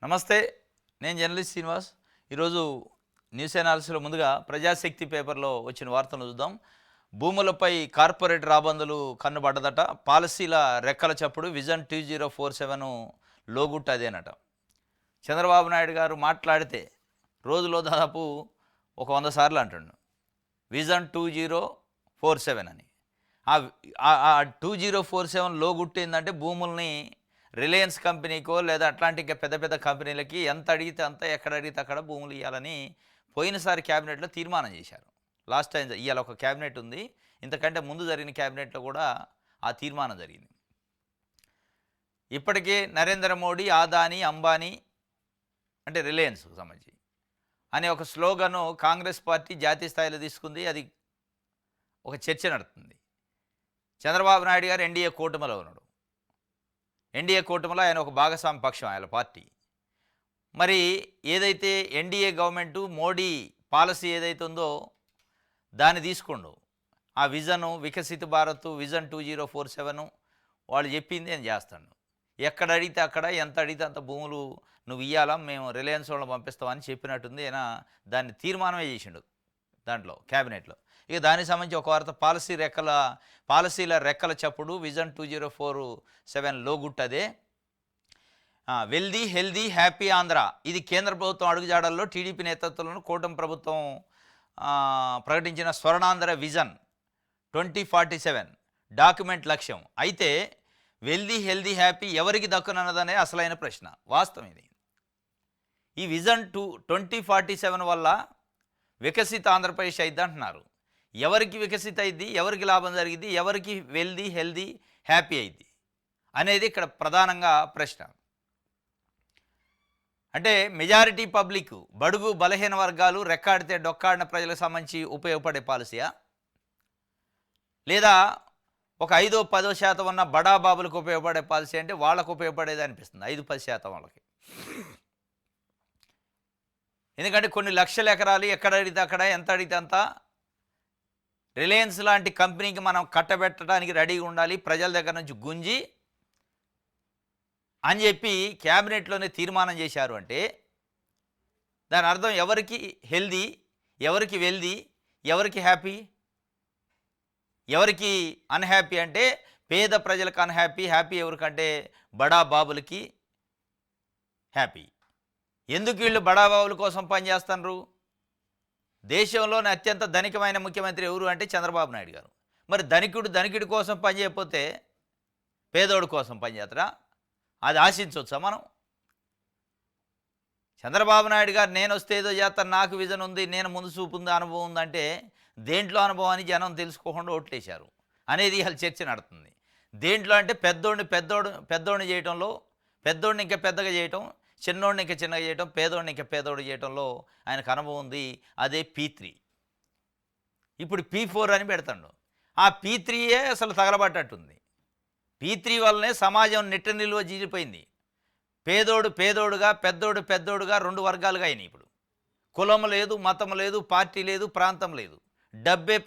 నమస్తే. నేను జర్నలిస్ట్ శ్రీనివాస్. ఈరోజు న్యూస్ అనాలిసిస్లో ముందుగా ప్రజాశక్తి పేపర్లో వచ్చిన వార్తను చూద్దాం. భూములపై కార్పొరేట్ రాబందులు కన్నుబడ్డదట. పాలసీల రెక్కల చప్పుడు విజన్ 2047 లోగుట్టు అదేనట. చంద్రబాబు నాయుడు గారు మాట్లాడితే రోజులో దాదాపు ఒక 100 సార్లు అంటుండు విజన్ 2047 అని. ఆ 2047 లోగుట్టు ఏంటంటే భూముల్ని రిలయన్స్ కంపెనీకో లేదా అట్లాంటి ఇంకా పెద్ద పెద్ద కంపెనీలకి ఎంత అడిగితే అంత, ఎక్కడ అడిగితే అక్కడ భూములు ఇవ్వాలని పోయినసారి క్యాబినెట్లో తీర్మానం చేశారు. లాస్ట్ టైం ఇవాళ ఒక క్యాబినెట్ ఉంది, ఇంతకంటే ముందు జరిగిన క్యాబినెట్లో కూడా ఆ తీర్మానం జరిగింది. ఇప్పటికే నరేంద్ర మోడీ, ఆదాని, అంబానీ అంటే రిలయన్స్కు సంబంధించి అనే ఒక స్లోగను కాంగ్రెస్ పార్టీ జాతీయ స్థాయిలో తీసుకుంది. అది ఒక చర్చ నడుతుంది. చంద్రబాబు నాయుడు గారు ఎన్డీఏ కూటమిలో ఉన్నాడు. ఎన్డీఏ కూటమిలో ఆయన ఒక భాగస్వామి పక్షం ఆయన పార్టీ. మరి ఏదైతే ఎన్డీఏ గవర్నమెంటు మోడీ పాలసీ ఏదైతే ఉందో దాన్ని తీసుకోండు. ఆ విజను వికసిత భారత్ విజన్ 2047 వాళ్ళు చెప్పింది నేను చేస్తాను. ఎక్కడ అడిగితే అక్కడ, ఎంత అడిగితే అంత భూములు నువ్వు ఇవ్వాలా, మేము రిలయన్స్ వాళ్ళని పంపిస్తామని చెప్పినట్టుంది. ఆయన దాన్ని తీర్మానమే చేసిండు దాంట్లో క్యాబినెట్లో. ఇక దానికి సంబంధించి ఒక వార్త పాలసీల రెక్కల చప్పుడు విజన్ 2047 లోగుట్టు అదే. వెల్దీ హెల్దీ హ్యాపీ ఆంధ్ర, ఇది కేంద్ర ప్రభుత్వం అడుగుజాడల్లో టీడీపీ నేతృత్వంలో కూటమి ప్రభుత్వం ప్రకటించిన స్వర్ణాంధ్ర విజన్ 2047 డాక్యుమెంట్ లక్ష్యం. అయితే వెల్దీ హెల్దీ హ్యాపీ ఎవరికి దక్కునన్నదనే అసలైన ప్రశ్న. వాస్తవం ఇది. ఈ విజన్ 2047 వల్ల వికసిత ఆంధ్రప్రదేశ్ అయింది అంటున్నారు. ఎవరికి వికసిత అయింది, ఎవరికి లాభం జరిగింది, ఎవరికి వెల్దీ హెల్దీ హ్యాపీ అయింది అనేది ఇక్కడ ప్రధానంగా ప్రశ్న. అంటే మెజారిటీ పబ్లిక్, బడుగు బలహీన వర్గాలు, రెక్కాడితే డొక్కాడిన ప్రజలకు సంబంధించి ఉపయోగపడే పాలసీయా, లేదా ఒక 5-10% ఉన్న బడాబాబులకు ఉపయోగపడే పాలసీ అంటే వాళ్ళకు ఉపయోగపడేది అనిపిస్తుంది. 5-10% వాళ్ళకి. ఎందుకంటే కొన్ని లక్షల ఎకరాలు ఎక్కడ అడిగితే అక్కడ, ఎంత అడిగితే అంత రిలయన్స్ లాంటి కంపెనీకి మనం కట్టబెట్టడానికి రెడీగా ఉండాలి, ప్రజల దగ్గర నుంచి గుంజి అని చెప్పి క్యాబినెట్లోనే తీర్మానం చేశారు. అంటే దాని అర్థం ఎవరికి హెల్దీ, ఎవరికి వెల్దీ, ఎవరికి హ్యాపీ, ఎవరికి అన్హ్యాపీ అంటే పేద ప్రజలకు అన్హ్యాపీ, హ్యాపీ ఎవరికంటే బడా బాబులకి హ్యాపీ. ఎందుకు వీళ్ళు బడాబాబుల కోసం పనిచేస్తున్నారు? దేశంలోని అత్యంత ధనికమైన ముఖ్యమంత్రి ఎవరు అంటే చంద్రబాబు నాయుడు గారు. మరి ధనికుడి కోసం పనిచేయకపోతే పేదోడి కోసం పనిచేస్తారా? అది ఆశించవచ్చా మనం? చంద్రబాబు నాయుడు గారు నేను వస్తే ఏదో చేస్తాను, నాకు విజన్ ఉంది, నేను ముందు చూపు ఉంది, అనుభవం ఉందంటే దేంట్లో అనుభవం అని జనం తెలుసుకోకుండా ఓట్లేశారు అనేది ఇవాళ చర్చ నడుతుంది. దేంట్లో అంటే పెద్దోడిని చేయటంలో, పెద్దోడిని ఇంకా పెద్దగా చేయటం, చిన్నోడిని ఇంకా చిన్నగా చేయటం, పేదోడిని ఇంకా పేదోడు చేయటంలో ఆయనకు అనుభవం ఉంది. అదే P3. ఇప్పుడు P4 అని పెడతాడు. ఆ P3యే అసలు తగలబట్టట్టుంది. P3 వల్లనే సమాజం నెట్ట నిలువ జీలిపోయింది. పేదోడుగా, పెద్దోడుగా 2 వర్గాలుగా అయినాయి. ఇప్పుడు కులం లేదు, మతం లేదు, పార్టీ లేదు, ప్రాంతం లేదు. డబ్బే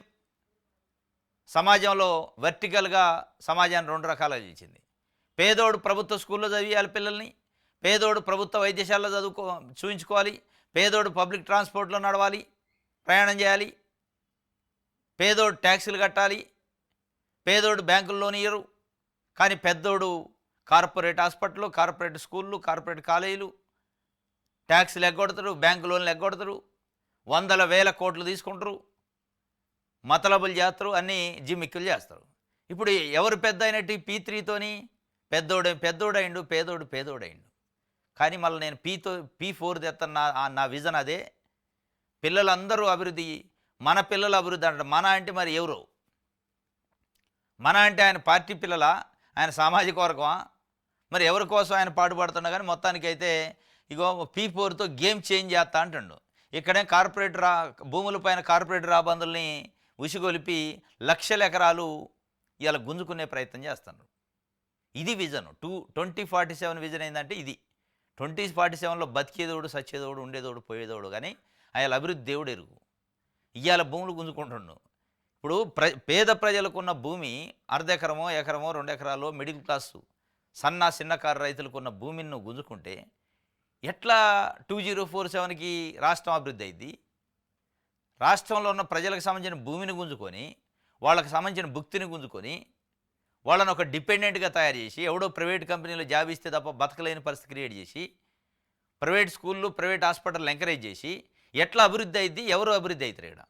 సమాజంలో వర్టికల్గా సమాజాన్ని 2 రకాలుగా చేసింది. పేదోడు ప్రభుత్వ స్కూల్లో చదివేయాలి పిల్లల్ని, పేదోడు ప్రభుత్వ వైద్యశాలలో చూయించుకోవాలి, పేదోడు పబ్లిక్ ట్రాన్స్పోర్ట్లో నడవాలి, ప్రయాణం చేయాలి, పేదోడు ట్యాక్సీలు కట్టాలి, పేదోడు బ్యాంకులు లోన్ ఇయ్యరు. కానీ పెద్దోడు కార్పొరేట్ హాస్పిటల్, కార్పొరేట్ స్కూళ్ళు, కార్పొరేట్ కాలేజీలు, ట్యాక్సీలు ఎగ్గొడతారు, బ్యాంకు లోన్లు ఎగ్గొడతారు, 100,000 కోట్లు తీసుకుంటారు, మతలబులు చేస్తారు, అన్నీ జిమ్మిక్కులు చేస్తారు. ఇప్పుడు ఎవరు పెద్ద అయినట్టు P3తోని? పెద్దోడైండు, పేదోడైండు. కానీ మళ్ళీ నేను P4 తెస్తాను. నా విజన్ అదే. పిల్లలందరూ అభివృద్ధి, మన పిల్లల అభివృద్ధి అంటారు. మన అంటే మరి ఎవరు? మన అంటే ఆయన పార్టీ పిల్లలా, ఆయన సామాజిక వర్గమా? మరి ఎవరి కోసం ఆయన పాటుపడుతున్నా కానీ మొత్తానికైతే ఇగో P4తో గేమ్ చేంజ్ చేస్తా అంటుండు. ఇక్కడే భూములపైన కార్పొరేట్ రాబందుల్ని ఉసిగొలిపి లక్షల ఎకరాలు ఇలా గుంజుకునే ప్రయత్నం చేస్తున్నారు. ఇది విజన్ 2047 విజన్ ఏంటంటే ఇది. 2047లో బతికేదోడు, సచ్చేదోడు, ఉండేదోడు, పోయేదోడు, కానీ ఆయన అభివృద్ధి దేవుడు ఎరుగు. ఇవాళ భూములు గుంజుకుంటుండు. ఇప్పుడు పేద ప్రజలకున్న భూమి అర్ధ ఎకరమో, ఎకరమో, 2 ఎకరాలో మిడిల్ క్లాసు చిన్నకారు రైతులకున్న భూమిని నువ్వు గుంజుకుంటే ఎట్లా 2047కి రాష్ట్రం అభివృద్ధి అయింది? రాష్ట్రంలో ఉన్న ప్రజలకు సంబంధించిన భూమిని గుంజుకొని, వాళ్ళకి సంబంధించిన భుక్తిని గుంజుకొని, వాళ్ళని ఒక డిపెండెంట్‌గా తయారు చేసి, ఎవడో ప్రైవేట్ కంపెనీలో జాబ్ ఇస్తే తప్ప బతకలేని పరిస్థితి క్రియేట్ చేసి, ప్రైవేట్ స్కూళ్ళు, ప్రైవేట్ హాస్పిటల్‌లు ఎంకరేజ్ చేసి, ఎట్లా అభివృద్ధి అయిద్ది? ఎవరు అభివృద్ధి అయితారు ఈడ?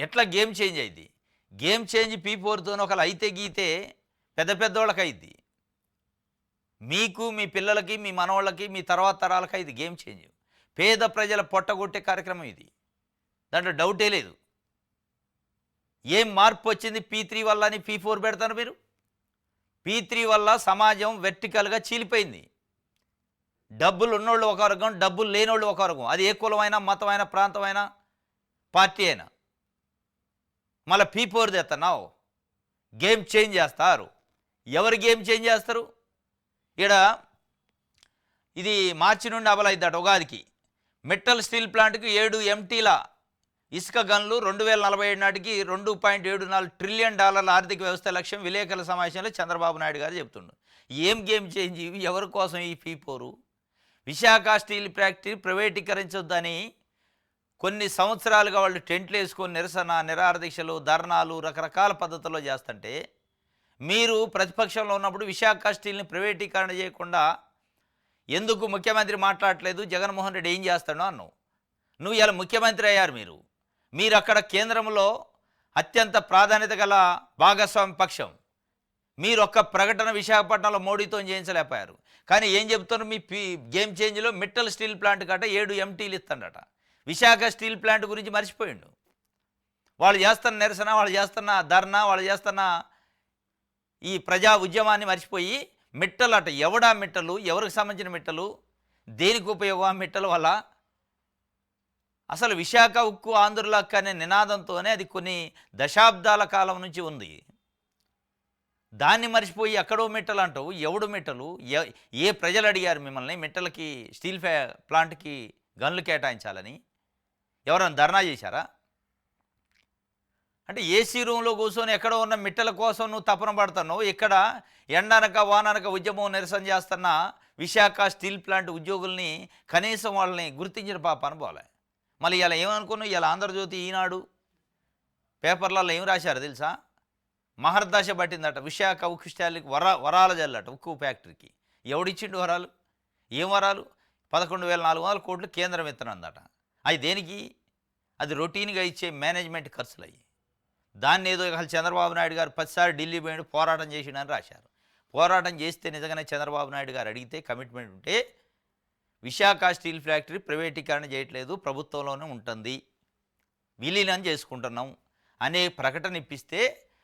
ఎట్లా గేమ్ చేంజ్ అయింది? గేమ్ చేంజ్ P4తోని ఒకవేళ అయితే గీతే పెద్ద పెద్దోళ్ళకి అయిద్ది. మీకు, మీ పిల్లలకి, మీ మనవళ్ళకి, మీ తర్వాత తరాలకి ఇది గేమ్ చేంజ్. పేద ప్రజల పొట్టగొట్టే కార్యక్రమం ఇది. దాంట్లో డౌటే లేదు. ఏం మార్పు వచ్చింది P3 వల్ల అని P4 పెడతారు మీరు? P3 వల్ల సమాజం వెర్టికల్‌గా చీలిపోయింది. డబ్బులు ఉన్నోళ్ళు ఒక వర్గం, డబ్బులు లేనోళ్ళు ఒక వర్గం. అది ఏ కులమైనా, మతమైనా, ప్రాంతమైనా, పార్టీ అయినా. మళ్ళీ P4 తెస్తున్నావు. గేమ్ చేంజ్ చేస్తారు. ఎవరు గేమ్ చేంజ్ చేస్తారు? ఈడ ఇది మార్చి నుండి అమలైద్దట ఉగాదికి. మెటల్ స్టీల్ ప్లాంట్కి 7 ఎంటీల ఇసుక గన్లు 2047 నాటికి $2.74 ట్రిలియన్ ఆర్థిక వ్యవస్థ లక్ష్యం విలేకరుల సమావేశంలో చంద్రబాబు నాయుడు గారు చెప్తుండు. ఏం గేమ్ చేంజ్ ఇవి? ఎవరి కోసం ఈ P4? విశాఖ స్టీల్ ఫ్యాక్టరీ ప్రైవేటీకరించొద్దని కొన్ని సంవత్సరాలుగా వాళ్ళు టెంట్లు వేసుకొని నిరసన, నిరాహారదీక్షలు, ధర్నాలు రకరకాల పద్ధతుల్లో చేస్తుంటే, మీరు ప్రతిపక్షంలో ఉన్నప్పుడు విశాఖ స్టీల్ని ప్రైవేటీకరణ చేయకుండా ఎందుకు ముఖ్యమంత్రి మాట్లాడట్లేదు? జగన్మోహన్ రెడ్డి ఏం చేస్తాడో అన్నావు. నువ్వు ఇలా ముఖ్యమంత్రి అయ్యారు. మీరు అక్కడ కేంద్రంలో అత్యంత ప్రాధాన్యత గల భాగస్వామి పక్షం. మీరు ఒక్క ప్రకటన విశాఖపట్నంలో మోడీతో చేయించలేకపోయారు. కానీ ఏం చెప్తున్నారు? మీ గేమ్ చేంజ్లో మెటల్ స్టీల్ ప్లాంట్ కట్ట 7 ఎంటీలు ఇస్తాడట. విశాఖ స్టీల్ ప్లాంట్ గురించి మర్చిపోయిండు. వాళ్ళు చేస్తున్న నిరసన, వాళ్ళు చేస్తున్న ధర్నా, వాళ్ళు చేస్తున్న ఈ ప్రజా ఉద్యమాన్ని మర్చిపోయి మిట్టలు అట. ఎవడా మిట్టలు? ఎవరికి సంబంధించిన మిట్టలు? దేనికి ఉపయోగం ఆ మిట్టల వల్ల? అసలు విశాఖ ఉక్కు ఆంధ్రుల హక్కు అనే నినాదంతోనే అది కొన్ని దశాబ్దాల కాలం నుంచి ఉంది. దాన్ని మర్చిపోయి ఎక్కడో మిట్టలు అంటావు. ఎవడు మిట్టలు? ఏ ప్రజలు అడిగారు మిమ్మల్ని మిట్టలకి, స్టీల్ ప్లాంట్కి గన్లు కేటాయించాలని? ఎవరైనా ధర్నా చేశారా? అంటే ఏసీ రూమ్లో కూర్చొని ఎక్కడో ఉన్న మిట్టల కోసం నువ్వు తపన పడుతున్నావు. ఇక్కడ ఎండనక వాననక ఉద్యమం నిరసన చేస్తున్న విశాఖ స్టీల్ ప్లాంట్ ఉద్యోగుల్ని కనీసం వాళ్ళని గుర్తించిన పాపాను పోలే. మళ్ళీ ఇలా ఏమనుకున్నావు? ఇలా ఆంధ్రజ్యోతి, ఈనాడు పేపర్లలో ఏం రాశారు తెలుసా? మహర్దశ పట్టిందట విశాఖ ఉక్కు స్టాలికి వరాల జల్లట ఉక్కు ఫ్యాక్టరీకి. ఎవడిచ్చిండు వరాలు? ఏం వరాలు? 11,400 కోట్లు కేంద్రం ఇస్తున్నదట. అవి దేనికి? అది రొటీన్గా ఇచ్చే మేనేజ్మెంట్ ఖర్చులు అయ్యి. దాన్ని ఏదో చంద్రబాబు నాయుడు గారు 10 సార్లు ఢిల్లీ పోయి పోరాటం చేసిండని రాశారు. పోరాటం చేస్తే నిజంగానే చంద్రబాబు నాయుడు గారు అడిగితే కమిట్మెంట్ ఉంటే విశాఖ స్టీల్ ఫ్యాక్టరీ ప్రైవేటీకరణ చేయట్లేదు, ప్రభుత్వంలోనే ఉంటుంది, విలీనం చేసుకుంటున్నాం అనే ప్రకటన ఇప్పిస్తే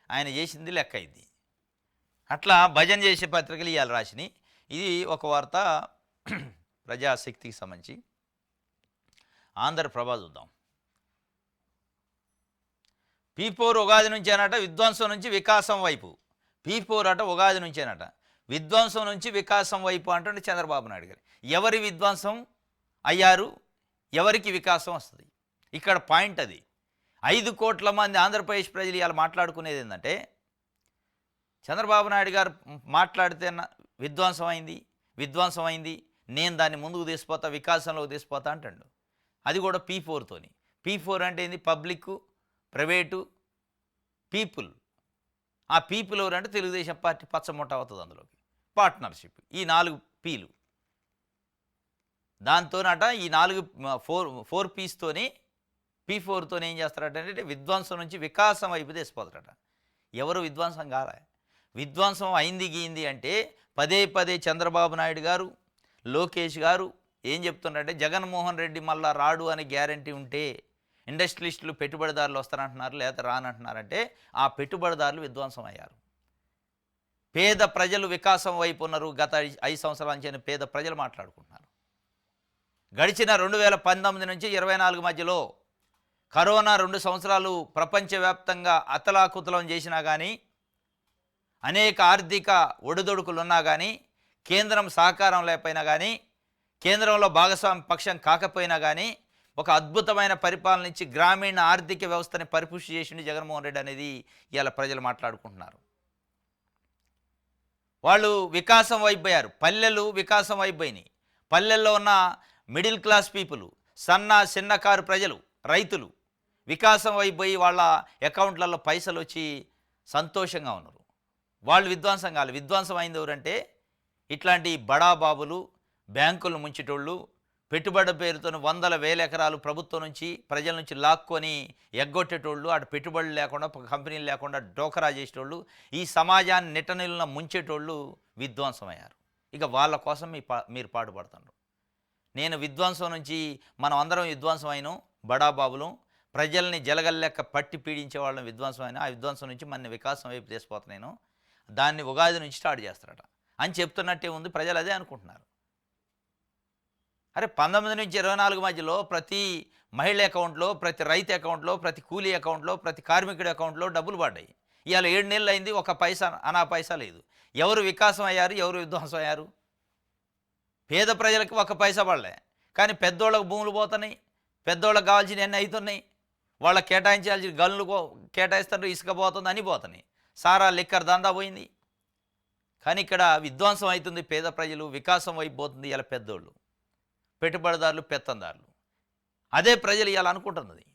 ఆయన చేసింది లెక్క అయింది. అట్లా భజన చేసే పత్రికలు ఇవాళ రాసినాయి. ఇది ఒక వార్త ప్రజాశక్తికి సంబంధించి. ఆంధ్రప్రభ చూద్దాం. P4 ఉగాది నుంచేనట, విధ్వంసం నుంచి వికాసం వైపు. P4 అట ఉగాది నుంచేనట, విధ్వంసం నుంచి వికాసం వైపు అంటుండే చంద్రబాబు నాయుడు గారు. ఎవరి విధ్వంసం అయ్యారు? ఎవరికి వికాసం వస్తుంది? ఇక్కడ పాయింట్ అది. 5 కోట్ల మంది ఆంధ్రప్రదేశ్ ప్రజలు ఇవాళ మాట్లాడుకునేది ఏంటంటే, చంద్రబాబు నాయుడు గారు మాట్లాడితే విధ్వంసం అయింది, నేను దాన్ని ముందుకు తీసిపోతా, వికాసంలోకి తీసిపోతా అంటాడు. అది కూడా P4తోని. P4 అంటే ఏంది? Public, private, people. ఆ పీపుల్ ఎవరంటే తెలుగుదేశం పార్టీ పచ్చమొట్ట అవుతుంది అందులోకి. పార్ట్నర్షిప్, ఈ 4 పీలు. దాంతోనట ఈ 4 పీస్తోని P4తోని ఏం చేస్తారట? విధ్వంసం నుంచి వికాసం వైపు తీసిపోతారట. ఎవరు విధ్వంసం కాలే. విధ్వంసం అయింది గీయింది అంటే పదే చంద్రబాబు నాయుడు గారు, లోకేష్ గారు ఏం చెప్తున్నారంటే, జగన్మోహన్ రెడ్డి మళ్ళా రాడు అనే గ్యారంటీ ఉంటే ఇండస్ట్రియలిస్టులు, పెట్టుబడిదారులు వస్తారంటున్నారు, లేదా రానంటున్నారంటే ఆ పెట్టుబడిదారులు విధ్వంసం అయ్యారు. పేద ప్రజలు వికాసం వైపు ఉన్నారు. గత 5 సంవత్సరాల నుంచి పేద ప్రజలు మాట్లాడుకుంటున్నారు. గడిచిన 2019 నుంచి 24 మధ్యలో కరోనా 2 సంవత్సరాలు ప్రపంచవ్యాప్తంగా అతలాకుతలం చేసినా కానీ, అనేక ఆర్థిక ఒడిదొడుకులు ఉన్నా కానీ, కేంద్రం సహకారం లేకపోయినా కానీ, కేంద్రంలో భాగస్వామి పక్షం కాకపోయినా కానీ, ఒక అద్భుతమైన పరిపాలన ఇచ్చి గ్రామీణ ఆర్థిక వ్యవస్థని పరిపుష్టి చేసింది జగన్మోహన్ రెడ్డి అనేది ఇవాళ ప్రజలు మాట్లాడుకుంటున్నారు. వాళ్ళు వికాసం వైపోయారు. పల్లెలు వికాసం వైపోయినాయి, పల్లెల్లో ఉన్న మిడిల్ క్లాస్ పీపుల్, చిన్నకారు ప్రజలు, రైతులు వికాసం అయిపోయి వాళ్ళ అకౌంట్లలో పైసలు వచ్చి సంతోషంగా ఉన్నారు. వాళ్ళు విధ్వంసం కాదు. విధ్వంసం అయింది ఎవరంటే ఇట్లాంటి బడా బాబులు, బ్యాంకులు ముంచేటోళ్ళు, పెట్టుబడి పేరుతో వందల వేల ఎకరాలు ప్రభుత్వం నుంచి ప్రజల నుంచి లాక్కొని ఎగ్గొట్టేటోళ్ళు, అటు పెట్టుబడులు లేకుండా కంపెనీలు లేకుండా డోకరా చేసేటోళ్ళు, ఈ సమాజాన్ని నిట్టనిలున ముంచేటోళ్ళు విధ్వంసమయ్యారు. ఇక వాళ్ళ కోసం మీరు పాటుపడుతున్నారు. నేను విధ్వంసం నుంచి మనం అందరం విధ్వంసం అయినాం, బడాబాబులు ప్రజల్ని జలగల్లెక్క పట్టి పీడించే వాళ్ళని విధ్వంసం అయినా, ఆ విధ్వంసం నుంచి మన వికాసం వైపు తీసుకుపోతున్నాను, దాన్ని ఉగాది నుంచి స్టార్ట్ చేస్తారట అని చెప్తున్నట్టే ఉంది. ప్రజలు అదే అనుకుంటున్నారు. అరే 19 నుంచి 24 మధ్యలో ప్రతి మహిళ అకౌంట్లో, ప్రతి రైతు అకౌంట్లో, ప్రతి కూలీ అకౌంట్లో, ప్రతి కార్మికుడి అకౌంట్లో డబ్బులు పడ్డాయి. ఇవాళ 7 నెలలు అయింది, ఒక పైసా అనా పైసా లేదు. ఎవరు వికాసం అయ్యారు, ఎవరు విధ్వంసం అయ్యారు? పేద ప్రజలకు ఒక పైసా పడలే, కానీ పెద్దోళ్ళకు భూములు పోతున్నాయి, పెద్దోళ్ళకి కావాల్సినవన్నీ అవుతున్నాయి, వాళ్ళకి కేటాయించాల్సిన గనులు కేటాయిస్తారు, ఇసుక పోతుంది, అని పోతున్నాయి, సారా లిక్కర్ దందా పోయింది. కానీ ఇక్కడ విధ్వంసం అవుతుంది పేద ప్రజలు, వికాసం అయిపోతుంది ఇలా పెద్దోళ్ళు, పెట్టుబడిదారులు, పెత్తందారులు. అదే ప్రజలు ఇవాళ అనుకుంటున్నది.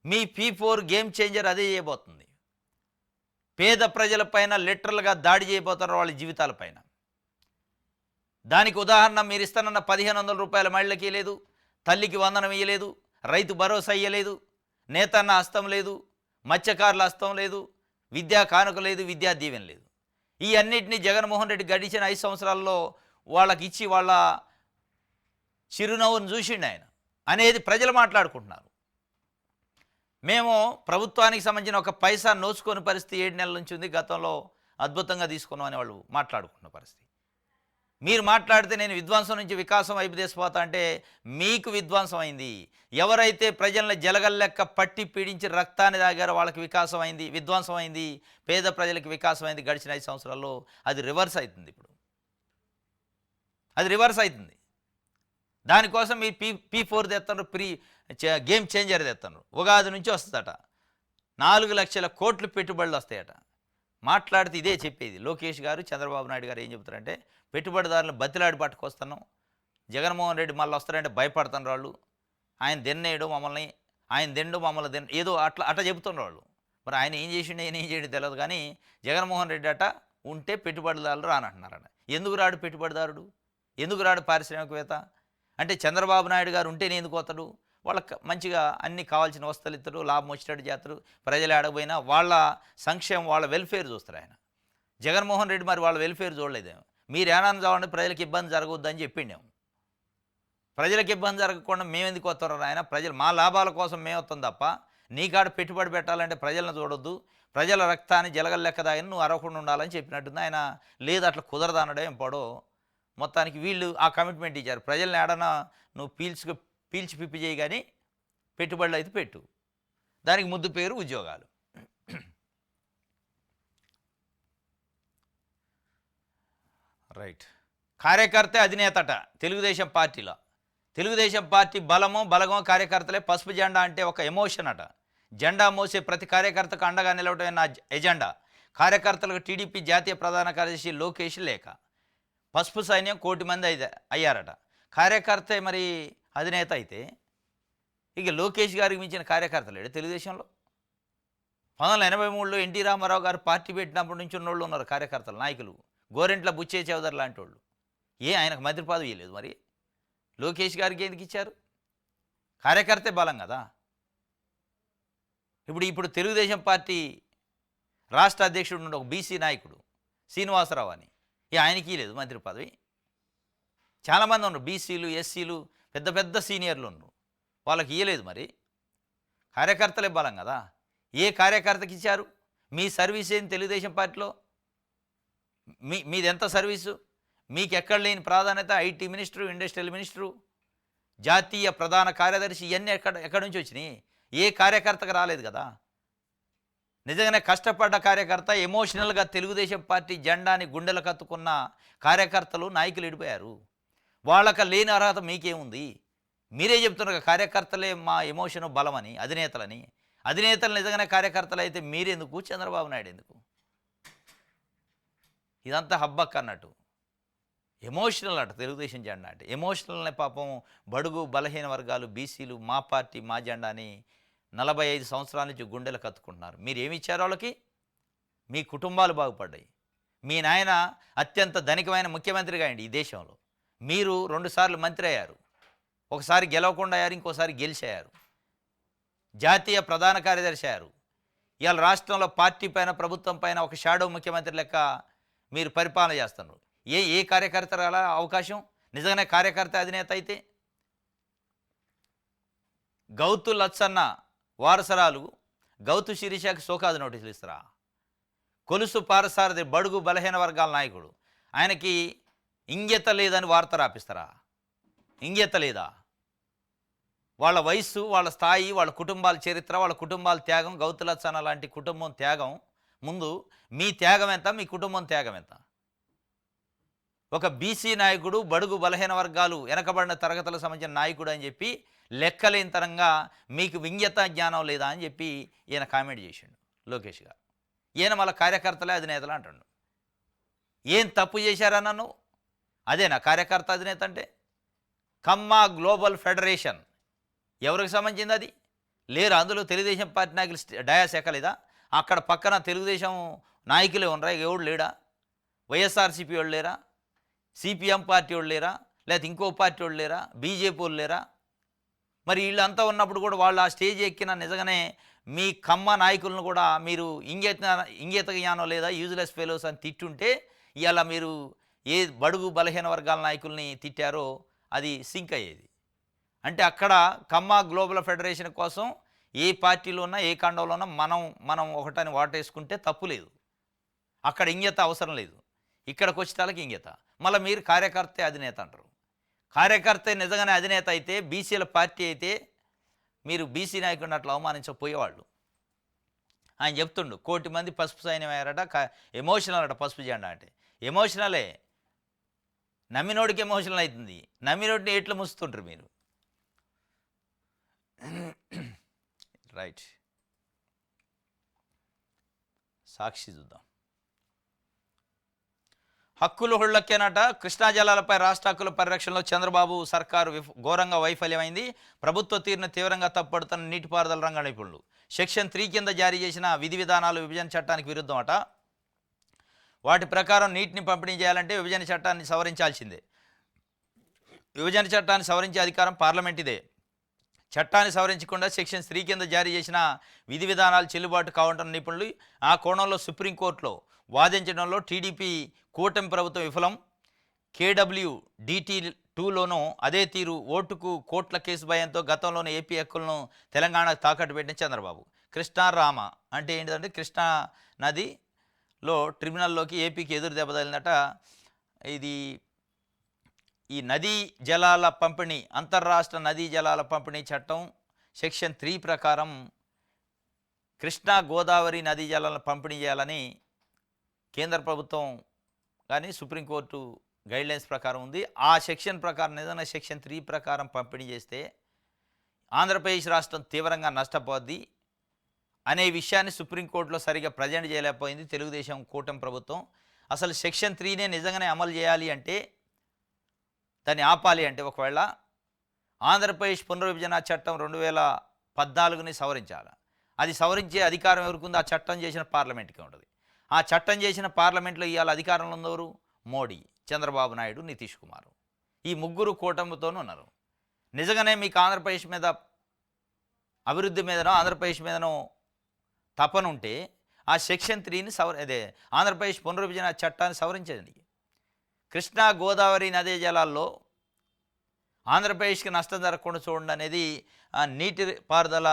మీ P4 గేమ్ చేంజర్ అదే చేయబోతుంది. పేద ప్రజలపైన లిటరల్గా దాడి చేయబోతారు, వాళ్ళ జీవితాలపైన. దానికి ఉదాహరణ మీరు ఇస్తానన్న 1500 రూపాయల మహిళకి ఇవ్వలేదు, తల్లికి వందనం ఇవ్వలేదు, రైతు భరోసా ఇవ్వలేదు, నేతన్న హస్తం లేదు, మత్స్యకారుల హస్తం లేదు, విద్యా కానుక లేదు, విద్యా దీవెన లేదు. ఈ అన్నిటినీ జగన్మోహన్ రెడ్డి గడిచిన 5 సంవత్సరాల్లో వాళ్ళకి ఇచ్చి వాళ్ళ చిరునవ్వును చూసిండు ఆయన అనేది ప్రజలు మాట్లాడుకుంటున్నారు. మేము ప్రభుత్వానికి సంబంధించిన ఒక పైసా నోచుకొని పరిస్థితి 7 నెలల నుంచి ఉంది, గతంలో అద్భుతంగా తీసుకున్నాం అని వాళ్ళు మాట్లాడుకున్న పరిస్థితి. మీరు మాట్లాడితే నేను విధ్వంసం నుంచి వికాసం వైపు తీసుకుపోతా అంటే మీకు విధ్వంసం అయింది. ఎవరైతే ప్రజలను జలగల్లెక్క పట్టి పీడించి రక్తాన్ని తాగారో వాళ్ళకి వికాసం అయింది, విధ్వంసం అయింది. పేద ప్రజలకు వికాసం అయింది. గడిచిన 5 సంవత్సరాల్లో అది రివర్స్ అవుతుంది. ఇప్పుడు అది రివర్స్ అవుతుంది. దానికోసం మీ P4 తెస్తున్నారు, గేమ్ చేంజర్ తెస్తున్నారు. ఉగాది నుంచి వస్తుందట, 4 లక్షల కోట్లు పెట్టుబడులు వస్తాయట. మాట్లాడితే ఇదే చెప్పేది లోకేష్ గారు, చంద్రబాబు నాయుడు గారు. ఏం చెప్తారంటే పెట్టుబడిదారులను బతిలాడి పట్టుకొస్తున్నాం, జగన్మోహన్ రెడ్డి మళ్ళీ వస్తారంటే భయపడుతున్నారు వాళ్ళు, ఆయన దిన్నేయడు మమ్మల్ని, ఆయన దిండు మమ్మల్ని ఏదో అట్లా చెబుతున్నారు వాళ్ళు. మరి ఆయన ఏం చేసిండు, ఆయన ఏం చేయడం తెలియదు. కానీ జగన్మోహన్ రెడ్డి అట ఉంటే పెట్టుబడిదారులు రానంటున్నారట. ఎందుకు రాడు పెట్టుబడిదారుడు, ఎందుకు రాడు పారిశ్రామికవేత్త? అంటే చంద్రబాబు నాయుడు గారు ఉంటేనే ఎందుకు వస్తాడు? వాళ్ళకి మంచిగా అన్ని కావాల్సిన వస్తువులు ఇస్తారు, లాభం వచ్చేటట్టు చేస్తారు. ప్రజలు ఆడపోయినా వాళ్ళ సంక్షేమం, వాళ్ళ వెల్ఫేర్ చూస్తారు ఆయన. జగన్మోహన్ రెడ్డి మరి వాళ్ళ వెల్ఫేర్ చూడలేదేమో. మీరు ఏనాన్ని చావండి, ప్రజలకు ఇబ్బంది జరగవద్దని చెప్పిండేమో. ప్రజలకు ఇబ్బంది జరగకుండా మేము ఎందుకు వస్తారో ఆయన? ప్రజలు మా లాభాల కోసం మేము వస్తాం తప్ప నీకాడ పెట్టుబడి పెట్టాలంటే ప్రజలను చూడొద్దు, ప్రజల రక్తాన్ని జలగల్లెక్క దాగిన నువ్వు అరవకుండా ఉండాలని చెప్పినట్టుంది ఆయన. లేదు అట్లా కుదరదు అనడం ఎంపడో. మొత్తానికి వీళ్ళు ఆ కమిట్మెంట్ ఇచ్చారు, ప్రజల్ని ఏడన్నా నువ్వు పీల్చి పిప్పి చేయి, కానీ పెట్టుబడులు అయితే పెట్టు. దానికి ముద్దు పేరు ఉద్యోగాలు. రైట్. కార్యకర్తే అధినేతట తెలుగుదేశం పార్టీలో. తెలుగుదేశం పార్టీ బలగమో కార్యకర్తలే. పసుపు జెండా అంటే ఒక ఎమోషన్ అట. జెండా మోసే ప్రతి కార్యకర్తకు అండగా నిలవడమే నా ఎజెండా. కార్యకర్తలకు టీడీపీ జాతీయ ప్రధాన కార్యదర్శి లోకేష్ లేఖ. పసుపు సైన్యం 1 కోటి మంది అయ్యారట. కార్యకర్తే మరి అధినేత అయితే ఇక లోకేష్ గారికి మించిన కార్యకర్త లేడు తెలుగుదేశంలో. 1983లో ఎన్టీ రామారావు గారు పార్టీ పెట్టినప్పటి నుంచి ఉన్నోళ్ళు ఉన్నారు కార్యకర్తలు, నాయకులు. గోరెంట్ల బుచ్చే చౌదరి లాంటి వాళ్ళు. ఆయనకు మంత్రి పదవి ఇవ్వలేదు, మరి లోకేష్ గారికి ఎందుకు ఇచ్చారు? కార్యకర్తే బలం కదా. ఇప్పుడు తెలుగుదేశం పార్టీ రాష్ట్ర అధ్యక్షుడు నుండి ఒక బీసీ నాయకుడు శ్రీనివాసరావు అని, ఆయనకి లేదు మంత్రి పదవి. చాలామంది ఉన్నారు బీసీలు, ఎస్సీలు, పెద్ద సీనియర్లు ఉన్నారు, వాళ్ళకి ఇవ్వలేదు. మరి కార్యకర్తలే బలం కదా. ఏ కార్యకర్తకి ఇచ్చారు? మీ సర్వీస్ ఏంది తెలుగుదేశం పార్టీలో? మీది ఎంత సర్వీసు? మీకు ఎక్కడ లేని ప్రాధాన్యత. ఐటీ మినిస్టరు, ఇండస్ట్రియల్ మినిస్టరు, జాతీయ ప్రధాన కార్యదర్శి, ఇవన్నీ ఎక్కడి నుంచి వచ్చినాయి? ఏ కార్యకర్తకు రాలేదు కదా. నిజంగానే కష్టపడ్డ కార్యకర్త, ఎమోషనల్గా తెలుగుదేశం పార్టీ జెండాని గుండెలు కత్తుకున్న కార్యకర్తలు, నాయకులు విడిపోయారు. వాళ్ళకి లేని అర్హత మీకేముంది? మీరే చెప్తున్నారు కార్యకర్తలే మా ఎమోషను బలమని, అధినేతలని. అధినేతలు నిజంగానే కార్యకర్తలు అయితే మీరెందుకు, చంద్రబాబు నాయుడు ఎందుకు? ఇదంతా హబ్బక్ అన్నట్టు. ఎమోషనల్ అట తెలుగుదేశం జెండా అంటే. ఎమోషనల్నే పాపం బడుగు బలహీన వర్గాలు బీసీలు మా పార్టీ మా జెండా అని 45 సంవత్సరాల నుంచి గుండెలకు కత్తుకుంటున్నారు. మీరు ఏమి ఇచ్చారు వాళ్ళకి? మీ కుటుంబాలు బాగుపడ్డాయి. మీ నాయన అత్యంత ధనికమైన ముఖ్యమంత్రిగా అయ్యిండు ఈ దేశంలో. మీరు 2 సార్లు మంత్రి అయ్యారు. ఒకసారి గెలవకుండా అయ్యారు, ఇంకోసారి గెలిచారు. జాతీయ ప్రధాన కార్యదర్శి అయ్యారు. ఇవాళ రాష్ట్రంలో పార్టీ పైన ప్రభుత్వం పైన ఒక షాడో ముఖ్యమంత్రి లెక్క మీరు పరిపాలన చేస్తున్నారు. ఏ కార్యకర్త అలా అవకాశం? నిజంగానే కార్యకర్త అధినేత అయితే గౌతు లచ్చన్న వారసరాలు గౌతు శిరీషకి సోకాదు నోటీసులు ఇస్తారా? కొలుసు పారసారథి బడుగు బలహీన వర్గాల నాయకుడు, ఆయనకి ఇంగిత లేదని వార్త రాపిస్తారా? ఇంగిత లేదా? వాళ్ళ వయస్సు, వాళ్ళ స్థాయి, వాళ్ళ కుటుంబాల చరిత్ర, వాళ్ళ కుటుంబాల త్యాగం, గౌతు లచ్చన్న లాంటి కుటుంబం త్యాగం ముందు మీ త్యాగం ఎంత, మీ కుటుంబం త్యాగం ఎంత? ఒక బీసీ నాయకుడు, బడుగు బలహీన వర్గాలు వెనకబడిన తరగతులకు సంబంధించిన నాయకుడు అని చెప్పి లెక్కలేనితనంగా మీకు వింగ్యత జ్ఞానం లేదా అని చెప్పి ఈయన కామెంట్ చేసిండు లోకేష్ గారు. ఈయన మళ్ళీ కార్యకర్తలే అధినేతలు అంటాడు. ఏం తప్పు చేశారా నన్ను? అదేనా కార్యకర్త అధినేత అంటే? కమ్మా గ్లోబల్ ఫెడరేషన్ ఎవరికి సంబంధించింది అది? లేరు అందులో తెలుగుదేశం పార్టీ నాయకులు డయాస్ ఎక్కలేదా? అక్కడ పక్కన తెలుగుదేశం నాయకులే ఉండరా? ఎవడు లేడా? వైఎస్ఆర్సీపీ వాళ్ళు లేరా? సిపిఎం పార్టీ వాళ్ళు లేరా? లేకపోతే ఇంకో పార్టీ వాళ్ళు లేరా? బీజేపీ వాళ్ళు లేరా? మరి వీళ్ళంతా ఉన్నప్పుడు కూడా వాళ్ళు ఆ స్టేజ్ ఎక్కిన నిజంగానే మీ కమ్మ నాయకులను కూడా మీరు ఇంగేత జ్ఞానం లేదా యూజ్లెస్ ఫెలోస్ అని తిట్టుంటే ఇవాళ మీరు ఏ బడుగు బలహీన వర్గాల నాయకుల్ని తిట్టారో అది సింక్ అయ్యేది. అంటే అక్కడ కమ్మ గ్లోబల్ ఫెడరేషన్ కోసం ఏ పార్టీలో ఉన్నా ఏ ఖండంలో ఉన్నా మనం ఒకటని వాటేసుకుంటే తప్పు లేదు. అక్కడ ఇంగిత అవసరం లేదు. ఇక్కడికి వచ్చేటానికి ఇంగిత. మళ్ళీ మీరు కార్యకర్తే అధినేత అంటారు. కార్యకర్త నిజంగానే అధినేత అయితే, బీసీల పార్టీ అయితే మీరు బీసీ నాయకుడిని అట్లా అవమానించకపోయేవాళ్ళు. ఆయన చెప్తుండు 1 కోటి మంది పసుపు సైన్యం అయ్యారట. ఎమోషనల్ అట పసుపు జెండా అంటే. ఎమోషనలే, నమ్మినోడికి ఎమోషనల్ అవుతుంది. నమ్మినోడిని ఎట్లా ముస్తుంటారు మీరు? రైట్, సాక్షి చూద్దాం. హక్కులు హుళ్ళక్కేనట. కృష్ణా జలాలపై రాష్ట్ర హక్కుల పరిరక్షణలో చంద్రబాబు సర్కారు ఘోరంగా వైఫల్యమైంది. ప్రభుత్వ తీరును తీవ్రంగా తప్పుపడుతున్న నీటిపారుదల రంగ నిపుణులు. సెక్షన్ 3 కింద జారీ చేసిన విధి విధానాలు విభజన చట్టానికి విరుద్ధం అట. వాటి ప్రకారం నీటిని పంపిణీ చేయాలంటే విభజన చట్టాన్ని సవరించాల్సిందే. విభజన చట్టాన్ని సవరించే అధికారం పార్లమెంట్ ఇదే. చట్టాన్ని సవరించకుండా సెక్షన్ 3 కింద జారీ చేసిన విధి విధానాలు చెల్లుబాటు కావంటున్న నిపుణులు. ఆ కోణంలో సుప్రీంకోర్టులో వాదించడంలో టీడీపీ కూటమి ప్రభుత్వం విఫలం. KWDT2లోనూ అదే తీరు. ఓటుకు కోట్ల కేసు భయంతో గతంలోనే ఏపీ హక్కులను తెలంగాణకు తాకట్టు పెట్టిన చంద్రబాబు. కృష్ణారామ అంటే ఏంటంటే కృష్ణా నదిలో ట్రిబ్యునల్లోకి ఏపీకి ఎదురు దెబ్బ తగిలిందట. ఇది ఈ నదీ జలాల పంపిణీ, అంతర్రాష్ట్ర నదీ జలాల పంపిణీ చట్టం సెక్షన్ 3 ప్రకారం కృష్ణా గోదావరి నదీ జలాలను పంపిణీ చేయాలని కేంద్ర ప్రభుత్వం కానీ సుప్రీంకోర్టు గైడ్లైన్స్ ప్రకారం ఉంది. ఆ సెక్షన్ ప్రకారం ఏదైనా సెక్షన్ 3 ప్రకారం పంపిణీ చేస్తే ఆంధ్రప్రదేశ్ రాష్ట్రం తీవ్రంగా నష్టపోద్ది అనే విషయాన్ని సుప్రీంకోర్టులో సరిగా ప్రజెంట్ చేయలేకపోయింది తెలుగుదేశం కూటమి ప్రభుత్వం. అసలు సెక్షన్ 3నే నిజంగానే అమలు చేయాలి అంటే, దాన్ని ఆపాలి అంటే ఒకవేళ ఆంధ్రప్రదేశ్ పునర్విభజన చట్టం 2014ని సవరించాలి. అది సవరించే అధికారం ఎవరికి ఉంది? ఆ చట్టం చేసిన పార్లమెంట్కి ఉంటుంది. ఆ చట్టం చేసిన పార్లమెంట్లో ఇవాళ అధికారంలో ఉన్నవారు మోడీ, చంద్రబాబు నాయుడు, నితీష్ కుమార్. ఈ ముగ్గురు కూటమితోనూ ఉన్నారు. నిజంగానే మీకు ఆంధ్రప్రదేశ్ మీద అభివృద్ధి మీదనో ఆంధ్రప్రదేశ్ మీదనో తపన ఉంటే ఆ సెక్షన్ 3ని అదే ఆంధ్రప్రదేశ్ పునర్విభజన చట్టాన్ని సవరించండి. కృష్ణా గోదావరి నదీ జలాల్లో ఆంధ్రప్రదేశ్కి నష్టం జరగకుండా చూడండి అనేది నీటి పారుదల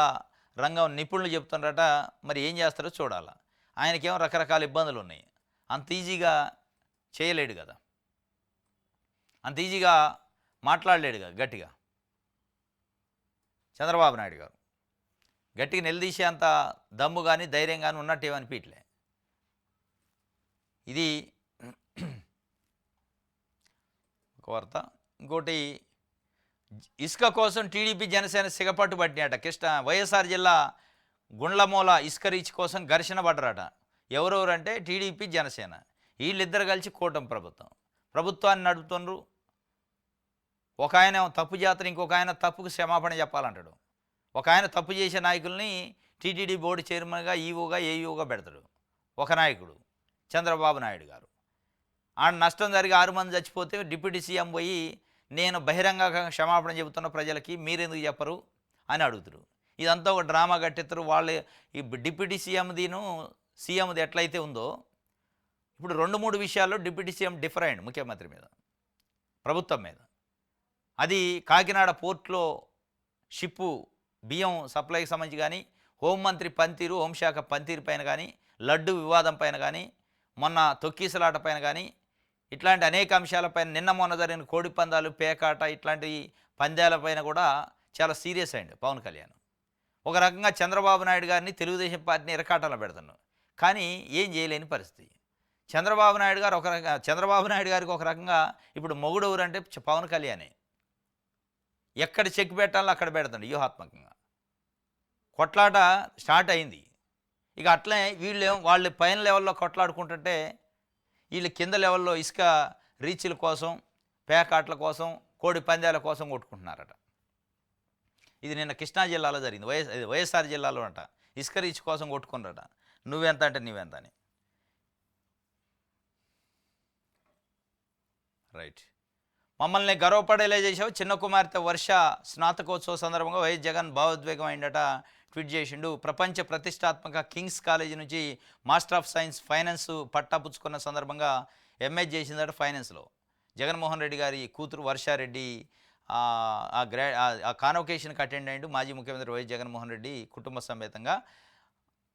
రంగం నిపుణులు చెప్తున్నారట. మరి ఏం చేస్తారో చూడాలి. ఆయనకేమో రకరకాల ఇబ్బందులు ఉన్నాయి. అంత ఈజీగా చేయలేడు కదా, అంత ఈజీగా మాట్లాడలేడు కదా గట్టిగా. చంద్రబాబు నాయుడు గారు గట్టిగా నిలదీసే అంత దమ్ము కానీ ధైర్యం కానీ ఉన్నట్టు ఏమనిపించలే. ఇది ఒక వార్త. ఇంకోటి, ఇసుక కోసం టీడీపీ జనసేన సిగపట్టు పట్టినట. వైఎస్ఆర్ జిల్లా గుండ్లమూల ఇసుక రీచ్ కోసం ఘర్షణ పడ్డరట. ఎవరెవరంటే టీడీపీ జనసేన, వీళ్ళిద్దరు కలిసి కూటమి ప్రభుత్వం. ప్రభుత్వాన్ని నడుపుతున్నారు. ఒక ఆయన తప్పు చేతను ఇంకొక ఆయన తప్పుకు క్షమాపణ చెప్పాలంటాడు. ఒక ఆయన తప్పు చేసే నాయకుల్ని టీటీడీ బోర్డు చైర్మన్గా, ఈఓగా, ఏఈఓగా పెడతాడు ఒక నాయకుడు, చంద్రబాబు నాయుడు గారు. ఆ నష్టం జరిగి 6 మంది చచ్చిపోతే డిప్యూటీ సీఎం పోయి నేను బహిరంగంగా క్షమాపణ చెబుతున్న ప్రజలకి మీరెందుకు చెప్పరు అని అడుగుతారు. ఇదంతా ఒక డ్రామా కట్టెత్తరు. వాళ్ళు ఈ డిప్యూటీ సీఎంది ఎట్లయితే ఉందో ఇప్పుడు 2-3 విషయాల్లో డిప్యూటీ సీఎం డిఫర్ అయ్యిండు ముఖ్యమంత్రి మీద, ప్రభుత్వం మీద. అది కాకినాడ పోర్ట్లో షిప్పు బియ్యం సప్లైకి సంబంధించి కానీ, హోంమంత్రి పనితీరు, హోంశాఖ పనితీరు పైన కానీ, లడ్డు వివాదం పైన కానీ, మొన్న తొక్కీసలాట పైన కానీ, ఇట్లాంటి అనేక అంశాలపైన, నిన్న మొన్న జరిగిన కోడి పందాలు, పేకాట ఇట్లాంటి పందాలపైన కూడా చాలా సీరియస్ అయ్యిండు పవన్ కళ్యాణ్. ఒక రకంగా చంద్రబాబు నాయుడు గారిని, తెలుగుదేశం పార్టీని ఇరకాటంలో పెడుతున్నాడు. కానీ ఏం చేయలేని పరిస్థితి. చంద్రబాబు నాయుడు గారికి ఒక రకంగా ఇప్పుడు మొగుడు ఎవరంటే పవన్ కళ్యాణే. ఎక్కడ చెక్ పెట్టాలో అక్కడ పెడతాడు వ్యూహాత్మకంగా. కొట్లాట స్టార్ట్ అయింది. ఇక అట్లే వాళ్ళు పైన లెవెల్లో కొట్లాడుకుంటుంటే వీళ్ళు కింద లెవెల్లో ఇసుక రీచ్ల కోసం, పేకాట్ల కోసం, కోడి పందాల కోసం కొట్టుకుంటున్నారట. ఇది నిన్న కృష్ణా జిల్లాలో జరిగింది. వైఎస్ఆర్ జిల్లాలో అంట ఇసుక రీచ్ కోసం కొట్టుకున్నారట. నువ్వెంత అంటే నువ్వెంత అని. రైట్. మమ్మల్ని గర్వపడేలా చేసావు. చిన్న కుమార్తె వర్ష స్నాతకోత్సవ సందర్భంగా వైఎస్ జగన్ భావోద్వేగం అయిందట. ట్వీట్ చేసిండు. ప్రపంచ ప్రతిష్టాత్మక కింగ్స్ కాలేజీ నుంచి మాస్టర్ ఆఫ్ సైన్స్ ఫైనాన్స్ పట్టా పుచ్చుకున్న సందర్భంగా ఎంఏ చేసిందట ఫైనాన్స్లో. జగన్మోహన్ రెడ్డి గారి కూతురు వర్షారెడ్డి ఆ కాన్వకేషన్కి అటెండ్ అయ్యిండు. మాజీ ముఖ్యమంత్రి వైఎస్ జగన్మోహన్ రెడ్డి కుటుంబ సమేతంగా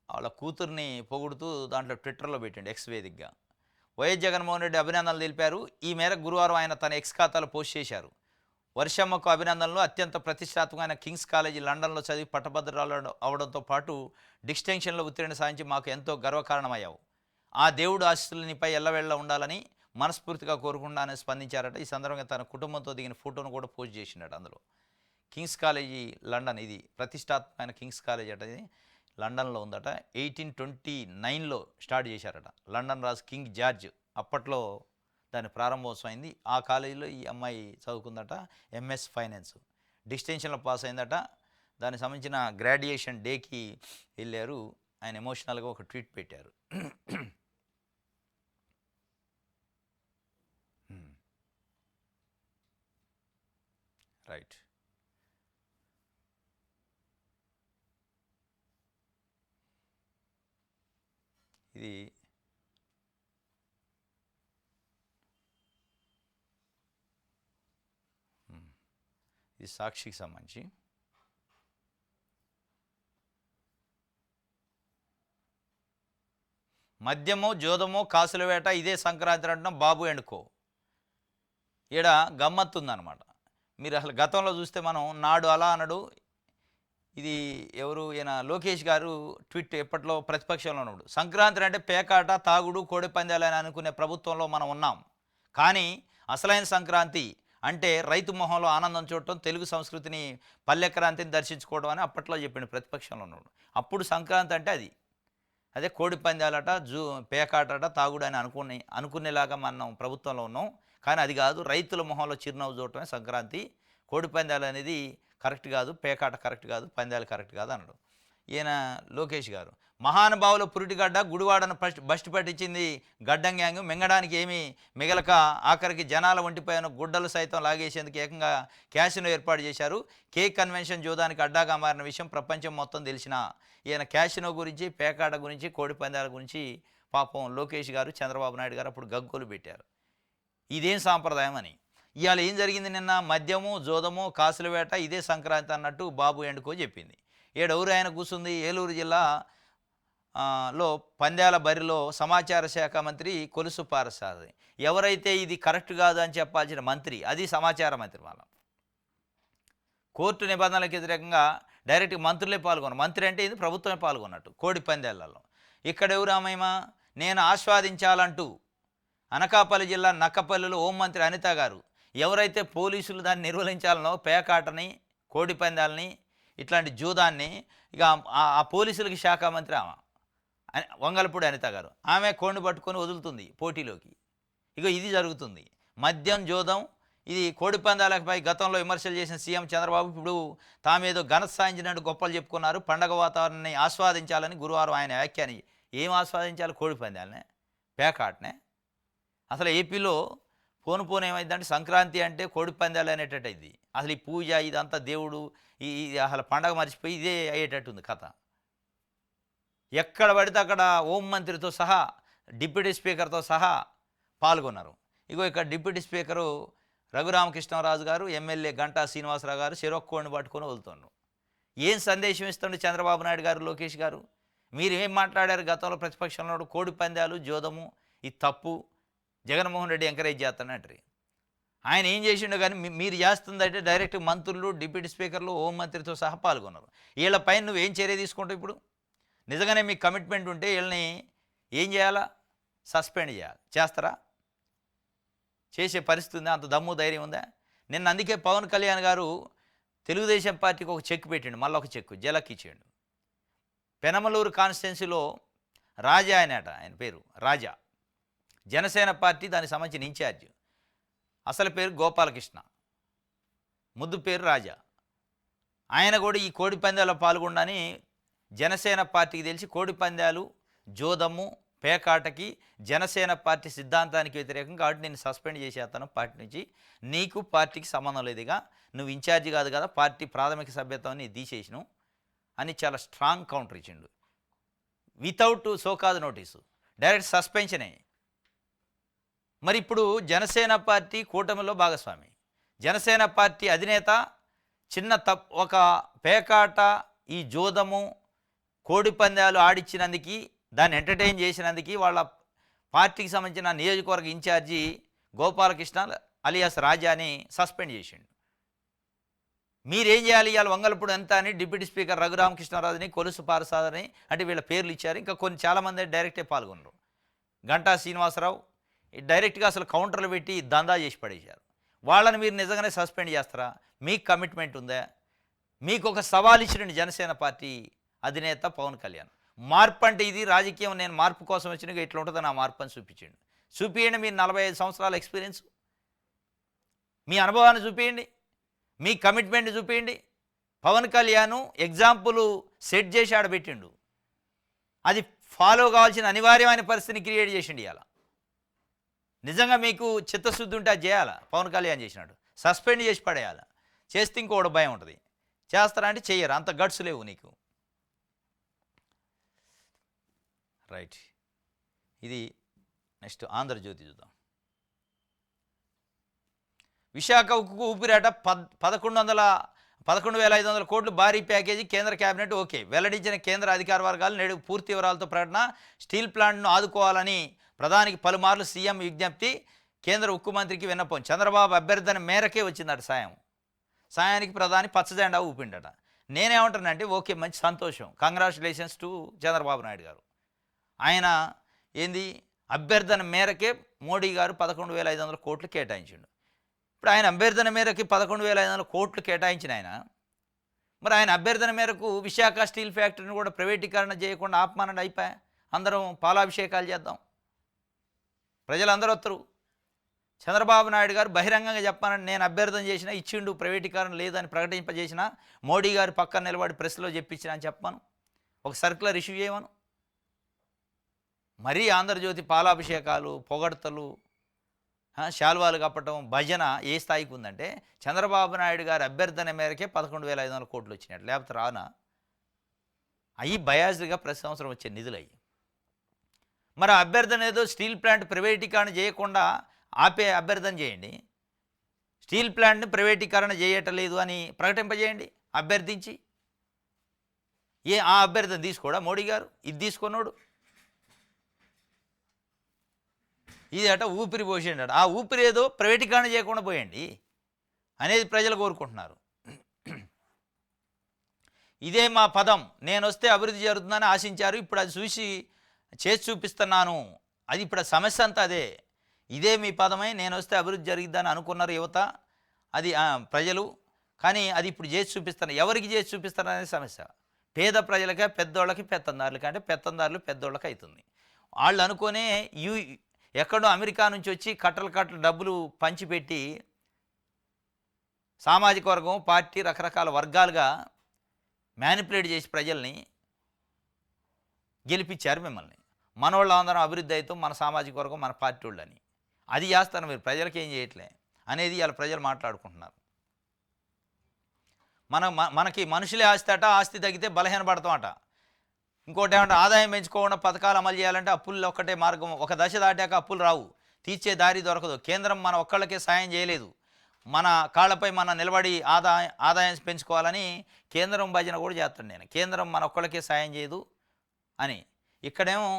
వాళ్ళ కూతుర్ని పొగుడుతూ దాంట్లో ట్విట్టర్లో పెట్టిండు ఎక్స్ వేదికగా. వైఎస్ జగన్మోహన్ రెడ్డి అభినందనలు తెలిపారు. ఈ మేరకు గురువారం ఆయన తన ఎక్స్ ఖాతాలో పోస్ట్ చేశారు. వర్షమ్మకు అభినందనలు. అత్యంత ప్రతిష్టాత్మకమైన కింగ్స్ కాలేజీ లండన్లో చదివి పట్టభద్రురాలు అవడంతో పాటు డిస్టింక్షన్లో ఉత్తీర్ణ సాధించి మాకు ఎంతో గర్వకారణమయ్యావు. ఆ దేవుడు ఆశీస్సులు నీపై ఎల్లవెళ్ళ ఉండాలని మనస్ఫూర్తిగా కోరుకుంటానని స్పందించారట. ఈ సందర్భంగా తన కుటుంబంతో దిగిన ఫోటోను కూడా పోస్ట్ చేసినాడు. అందులో కింగ్స్ కాలేజీ లండన్, ఇది ప్రతిష్టాత్మకమైన కింగ్స్ కాలేజీ అట. ఇది లండన్లో ఉందట. 1829లో స్టార్ట్ చేశారట. లండన్ రాజు కింగ్ జార్జ్ అప్పట్లో దాని ప్రారంభోత్సవం అయింది. ఆ కాలేజీలో ఈ అమ్మాయి చదువుకుందట. ఎంఎస్ ఫైనాన్స్ డిస్టింక్షన్లో పాస్ అయిందట. దానికి సంబంధించిన గ్రాడ్యుయేషన్ డేకి వెళ్ళారు. ఆయన ఎమోషనల్గా ఒక ట్వీట్ పెట్టారు. రైట్. ఇది సాక్షికి సంబంధించి. మద్యము, జోదము, కాసుల వేట ఇదే సంక్రాంతి అంటున్నాం బాబు ఎండుకో. ఈడ గమ్మత్తుందనమాట. మీరు అసలు గతంలో చూస్తే మనం నాడు అలా అనడు. ఇది ఎవరు ఈయన లోకేష్ గారు ట్వీట్ ఎప్పట్లో ప్రతిపక్షంలో ఉన్నాడు. సంక్రాంతి అంటే పేకాట, తాగుడు, కోడి పందాలని అనుకునే ప్రభుత్వంలో మనం ఉన్నాం. కానీ అసలైన సంక్రాంతి అంటే రైతు మొహంలో ఆనందం చూడటం, తెలుగు సంస్కృతిని, పల్లెక్రాంతిని దర్శించుకోవడం అని అప్పట్లో చెప్పిండు ప్రతిపక్షంలో ఉన్నాడు. అప్పుడు సంక్రాంతి అంటే అదే కోడి పందాలట, పేకాటట, తాగుడు అని అనుకునేలాగా మనం ప్రభుత్వంలో ఉన్నాం. కానీ అది కాదు. రైతుల మొహంలో చిరునవ్వు చూడటమే సంక్రాంతి. కోడి పందాలు అనేది కరెక్ట్ కాదు, పేకాట కరెక్ట్ కాదు, పందాలు కరెక్ట్ కాదు అన్నాడు ఈయన లోకేష్ గారు. మహానుభావుల పురిటిగడ్డ గుడివాడను బస్టు పట్టించింది గడ్డం గ్యాంగ్. మింగడానికి ఏమీ మిగలక ఆఖరికి జనాల ఒంటిపైన గుడ్డలు సైతం లాగేసేందుకు ఏకంగా క్యాసినో ఏర్పాటు చేశారు. కేక్ కన్వెన్షన్ జూదానికి అడ్డాగా మారిన విషయం ప్రపంచం మొత్తం తెలిసిన ఈయన క్యాసినో గురించి, పేకాట గురించి, కోడి పందాల గురించి పాపం లోకేష్ గారు, చంద్రబాబు నాయుడు గారు అప్పుడు గగ్గోలు పెట్టారు. ఇదేం సాంప్రదాయం అని. ఇవాళ ఏం జరిగింది? నిన్న మద్యము, జోదము, కాసుల వేట ఇదే సంక్రాంతి అన్నట్టు బాబు ఎండుకో చెప్పింది. ఏడెవరు ఆయన కూర్చుంది? ఏలూరు జిల్లా లో పంద్యాల బరిలో సమాచార శాఖ మంత్రి కొలుసు పారసారథి. ఎవరైతే ఇది కరెక్ట్ కాదు అని చెప్పాల్సిన మంత్రి, అది సమాచార మంత్రి. వాళ్ళ కోర్టు నిబంధనలకు వ్యతిరేకంగా డైరెక్ట్గా మంత్రులే పాల్గొన్నారు. మంత్రి అంటే ఇది ప్రభుత్వమే పాల్గొన్నట్టు కోడి పందాలలో. ఇక్కడ ఎవరామేమా నేను ఆస్వాదించాలంటూ అనకాపల్లి జిల్లా నక్కపల్లిలో హోంమంత్రి అనిత గారు ఎవరైతే పోలీసులు దాన్ని నిర్వహించాలనో పేకాటని, కోడి పందాలని, ఇట్లాంటి జూదాన్ని, ఇక ఆ పోలీసులకి శాఖ మంత్రి ఆమె వంగలపూడి అనిత గారు. ఆమె కోడిని పట్టుకొని వదులుతుంది పోటీలోకి. ఇక ఇది జరుగుతుంది. మద్యం, జోదం, ఇది కోడిపందాలపై గతంలో విమర్శలు చేసిన సీఎం చంద్రబాబు ఇప్పుడు తామేదో ఘన సాధించినట్టు గొప్పలు చెప్పుకున్నారు. పండగ వాతావరణాన్ని ఆస్వాదించాలని గురువారం ఆయన వ్యాఖ్యాని. ఏం ఆస్వాదించాలి? కోడిపందాలనే, పేకాటనే. అసలు ఏపీలో పోను ఏమైందంటే సంక్రాంతి అంటే కోడిపందాలు అనేటట్టు అయింది. అసలు ఈ పూజ ఇదంతా దేవుడు ఈ అసలు పండగ మర్చిపోయి ఇదే అయ్యేటట్టుంది కథ. ఎక్కడ పడితే అక్కడ హోంమంత్రితో సహా, డిప్యూటీ స్పీకర్తో సహా పాల్గొన్నారు. ఇగో ఇక్కడ డిప్యూటీ స్పీకరు రఘురామకృష్ణరాజు గారు, ఎమ్మెల్యే గంటా శ్రీనివాసరావు గారు చెరొక్కోడిని పట్టుకొని వెళ్తున్నారు. ఏం సందేశం ఇస్తుండే చంద్రబాబు నాయుడు గారు, లోకేష్ గారు? మీరు ఏం మాట్లాడారు గతంలో ప్రతిపక్షంలో? కోడిపందాలు, జోదము ఇది తప్పు, జగన్మోహన్ రెడ్డి ఎంకరేజ్ చేస్తానంటారు. ఆయన ఏం చేసిండో కానీ మీరు చేస్తుందంటే డైరెక్ట్ మంత్రులు, డిప్యూటీ స్పీకర్లు, హోంమంత్రితో సహా పాల్గొన్నారు. వీళ్ళపైన నువ్వేం చర్య తీసుకుంటావు? ఇప్పుడు నిజంగానే మీకు కమిట్మెంట్ ఉంటే వీళ్ళని ఏం చేయాలా? సస్పెండ్ చేయాలి. చేస్తారా? చేసే పరిస్థితి ఉందా? అంత దమ్ము ధైర్యం ఉందా? నిన్న అందుకే పవన్ కళ్యాణ్ గారు తెలుగుదేశం పార్టీకి ఒక చెక్ పెట్టిండు, మళ్ళీ ఒక చెక్ జలక్ ఇచ్చిండు. పెనమలూరు కాన్స్టిట్యున్సీలో రాజా ఆయన పేరు రాజా, జనసేన పార్టీ దానికి సంబంధించిన ఇన్ఛార్జ్. అసలు పేరు గోపాలకృష్ణ, ముద్దు పేరు రాజా. ఆయన కూడా ఈ కోడిపందాల్లో పాల్గొండని జనసేన పార్టీకి తెలిసి కోడిపందాలు, జోదము, పేకాటకి జనసేన పార్టీ సిద్ధాంతానికి వ్యతిరేకం కాబట్టి నేను సస్పెండ్ చేసేస్తాను పార్టీ నుంచి. నీకు పార్టీకి సంబంధం లేదుగా, నువ్వు ఇన్ఛార్జి కాదు కదా, పార్టీ ప్రాథమిక సభ్యత్వాన్ని తీసేసిను అని చాలా స్ట్రాంగ్ కౌంటర్ ఇచ్చిండు. వితౌట్ సోకాజ్ నోటీసు, డైరెక్ట్ సస్పెన్షనే. మరి ఇప్పుడు జనసేన పార్టీ కూటమిలో భాగస్వామి. జనసేన పార్టీ అధినేత చిన్న ఒక పేకాట, ఈ జోదము, కోడిపందాలు ఆడిచ్చినందుకు, దాన్ని ఎంటర్టైన్ చేసినందుకు వాళ్ళ పార్టీకి సంబంధించిన నియోజకవర్గ ఇన్ఛార్జి గోపాలకృష్ణ అలియాస్ రాజాని సస్పెండ్ చేసిండు. మీరేం చేయాలి? ఇవాళ వంగలపూడి ఎంత అని డిప్యూటీ స్పీకర్ రఘురామకృష్ణరాజుని, కొలుసు పారసాదని అంటే వీళ్ళ పేర్లు ఇచ్చారు. ఇంకా కొన్ని చాలామంది డైరెక్టే పాల్గొన్నారు. గంటా శ్రీనివాసరావు డైరెక్ట్గా అసలు కౌంటర్లు పెట్టి దందా చేసి పడేశారు. వాళ్ళని మీరు నిజంగానే సస్పెండ్ చేస్తారా? మీకు కమిట్మెంట్ ఉందా? మీకు ఒక సవాల్ ఇచ్చినండి జనసేన పార్టీ అధినేత పవన్ కళ్యాణ్. మార్పు అంటే ఇది రాజకీయం, నేను మార్పు కోసం వచ్చిన ఇట్లా ఉంటుందని ఆ మార్పు అని చూపించండి. చూపించండి మీరు 45 సంవత్సరాల ఎక్స్పీరియన్స్, మీ అనుభవాన్ని చూపించండి, మీ కమిట్మెంట్ చూపించండి. పవన్ కళ్యాణ్ ఎగ్జాంపుల్ సెట్ చేసి ఆడబెట్టిండు, అది ఫాలో కావాల్సిన అనివార్యమైన పరిస్థితిని క్రియేట్ చేసిండు. ఇవాళ నిజంగా మీకు చిత్తశుద్ధి ఉంటే అది చేయాలా? పవన్ కళ్యాణ్ చేసినాడు సస్పెండ్ చేసి పడేయాలి. చేస్తే ఇంకోటి భయం ఉంటుంది. చేస్తారా అంటే చెయ్యరు, అంత గట్స్ లేవు నీకు. రైట్, ఇది నెక్స్ట్ ఆంధ్రజ్యోతి చూద్దాం. విశాఖ ఉక్కుకు ఊపిరాట 11,500 కోట్లు భారీ ప్యాకేజీ కేంద్ర కేబినెట్ ఓకే వెల్లడించిన కేంద్ర అధికార వర్గాలు నేడు పూర్తి వివరాలతో ప్రకటన. స్టీల్ ప్లాంట్ను ఆదుకోవాలని ప్రధానికి పలుమార్లు సీఎం విజ్ఞప్తి, కేంద్ర ఉక్కు మంత్రికి విన్నపం. చంద్రబాబు అభ్యర్థన మేరకే వచ్చిందట సాయానికి ప్రధాని పచ్చజెండా ఊపిండట. నేనేమంటానంటే ఓకే, మంచి సంతోషం, కంగ్రాచులేషన్స్ టు చంద్రబాబు నాయుడు గారు. ఆయన ఏంది అభ్యర్థన మేరకే మోడీ గారు 11,500 కోట్లు కేటాయించిండు. ఇప్పుడు ఆయన అభ్యర్థన మేరకి 11,500 కోట్లు కేటాయించిన ఆయన, మరి ఆయన అభ్యర్థన మేరకు విశాఖ స్టీల్ ఫ్యాక్టరీని కూడా ప్రైవేటీకరణ చేయకుండా ఆపమానండి, అయిపోయా. అందరం పాలాభిషేకాలు చేద్దాం, ప్రజలందరూ వస్తారు. చంద్రబాబు నాయుడు గారు బహిరంగంగా చెప్పానండి, నేను అభ్యర్థన చేసినా ఇచ్చిండు, ప్రైవేటీకరణ లేదని ప్రకటింపజేసిన, మోడీ గారు పక్కన నిలబడి ప్రెస్లో చెప్పించిన అని చెప్పాను, ఒక సర్క్యులర్ ఇష్యూ చేయమను. మరీ ఆంధ్రజ్యోతి పాలాభిషేకాలు, పొగడ్తలు, శాల్వాలు కప్పటం, భజన ఏ స్థాయికి ఉందంటే చంద్రబాబు నాయుడు గారి అభ్యర్థన మేరకే 11,500 కోట్లు వచ్చినట్టు, లేకపోతే రానా? అవి బయాజ్డ్గా ప్రతి సంవత్సరం వచ్చే నిధులు అయ్యి. మరి అభ్యర్థన ఏదో స్టీల్ ప్లాంట్ ప్రైవేటీకరణ చేయకుండా ఆపే అభ్యర్థన చేయండి, స్టీల్ ప్లాంట్ని ప్రైవేటీకరణ చేయటలేదు అని ప్రకటింపజేయండి అభ్యర్థించి. ఆ అభ్యర్థన తీసుకోడా మోడీ గారు? ఇది తీసుకున్నాడు, ఇది అట ఊపిరి పోసేయండి. ఆ ఊపిరి ఏదో ప్రైవేటీకరణ చేయకుండా పోయండి అనేది ప్రజలు కోరుకుంటున్నారు. ఇదే మా పదం, నేను వస్తే అభివృద్ధి జరుగుతుందని ఆశించారు, ఇప్పుడు అది చేసి చూపిస్తున్నాను. అది ఇప్పుడు సమస్య అంతా అదే. ఇదే మీ పదమై నేను వస్తే అభివృద్ధి జరిగిద్దని అనుకున్నారు యువత, అది ప్రజలు. కానీ అది ఇప్పుడు చేసి చూపిస్తాను. ఎవరికి చేసి చూపిస్తారు అనేది సమస్య. పేద ప్రజలకే, పెద్దోళ్ళకి, పెత్తందారులకి, అంటే పెత్తందారులు పెద్దోళ్ళకి అవుతుంది. వాళ్ళు అనుకునే ఎక్కడో అమెరికా నుంచి వచ్చి కట్టలు డబ్బులు పంచిపెట్టి సామాజిక వర్గం, పార్టీ రకరకాల వర్గాలుగా మ్యానిపులేట్ చేసి ప్రజల్ని గెలిపించారు మిమ్మల్ని. మనోళ్ళందరం అభివృద్ధి అవుతాం, మన సామాజిక వర్గం, మన పార్టీ వాళ్ళని. అది చేస్తారు మీరు, ప్రజలకి ఏం చేయట్లే అనేది ఇలా ప్రజలు మాట్లాడుకుంటున్నారు. మనకి మనుషులే ఆస్తి అట, ఆస్తి తగ్గితే బలహీనపడతాం అట. ఇంకోటి ఏమంటే ఆదాయం పెంచుకోకుండా పథకాలు అమలు చేయాలంటే అప్పులు ఒక్కటే మార్గం. ఒక దశ దాటాక అప్పులు రావు, తీర్చే దారి దొరకదు. కేంద్రం మన ఒక్కళ్ళకే సాయం చేయలేదు. మన కాళ్ళపై మనం నిలబడి ఆదాయం పెంచుకోవాలని కేంద్రం భజన కూడా చేస్తాను నేను. కేంద్రం మన ఒక్కళ్ళకే సాయం చేయదు అని. ఇక్కడేమో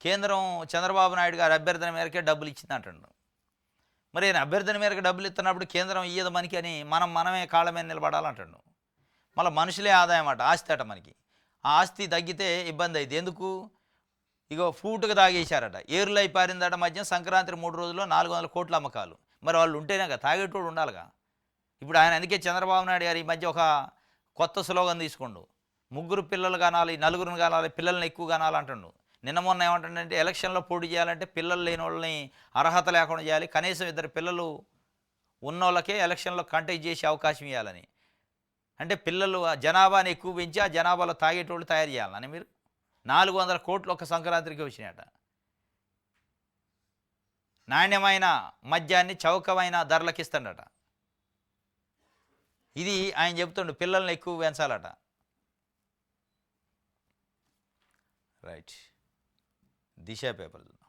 కేంద్రం చంద్రబాబు నాయుడు గారి అభ్యర్థన మేరకే డబ్బులు ఇచ్చింది అంటుండు. మరి ఆయన అభ్యర్థన మేరకు డబ్బులు ఇస్తున్నప్పుడు కేంద్రం ఇయ్యదు మనకి అని మనమే కాళ్ళ మీద నిలబడాలంటుండు. మళ్ళీ మనుషులే ఆదాయం అట, ఆస్తి అట మనకి. ఆ ఆస్తి తగ్గితే ఇబ్బంది అయింది. ఎందుకు? ఇగో ఫూటుగా తాగేశారట, ఏరులై పారిందట. మధ్య సంక్రాంతి 3 రోజుల్లో 400 కోట్ల అమ్మకాలు. మరి వాళ్ళు ఉంటేనే కదా, తాగేటోడు ఉండాలిగా. ఇప్పుడు ఆయన అందుకే చంద్రబాబు నాయుడు గారు ఈ మధ్య ఒక కొత్త స్లోగన్ తీసుకోండు. 3 పిల్లలు కనాలి, 4 కనాలి, పిల్లల్ని ఎక్కువ కనాలంటుండు. నిన్న మొన్న ఏమంటుండంటే ఎలక్షన్లో పోటీ చేయాలంటే పిల్లలు లేని వాళ్ళని అర్హత లేకుండా చేయాలి, కనీసం 2 పిల్లలు ఉన్నోళ్ళకే ఎలక్షన్లో కంటెస్ట్ చేసే అవకాశం ఇవ్వాలని. అంటే పిల్లలు జనాభాని ఎక్కువ పెంచి ఆ జనాభాలో తాగేటోళ్ళు తయారు చేయాలని. మీరు 400 కోట్లు ఒక సంక్రాంతికి వచ్చినాయట. నాణ్యమైన మద్యాన్ని చౌకమైన ధరలకు ఇస్తాడట. ఇది ఆయన చెబుతుండు, పిల్లల్ని ఎక్కువ పెంచాలట. రైట్, దిశ పేపర్ చూద్దాం.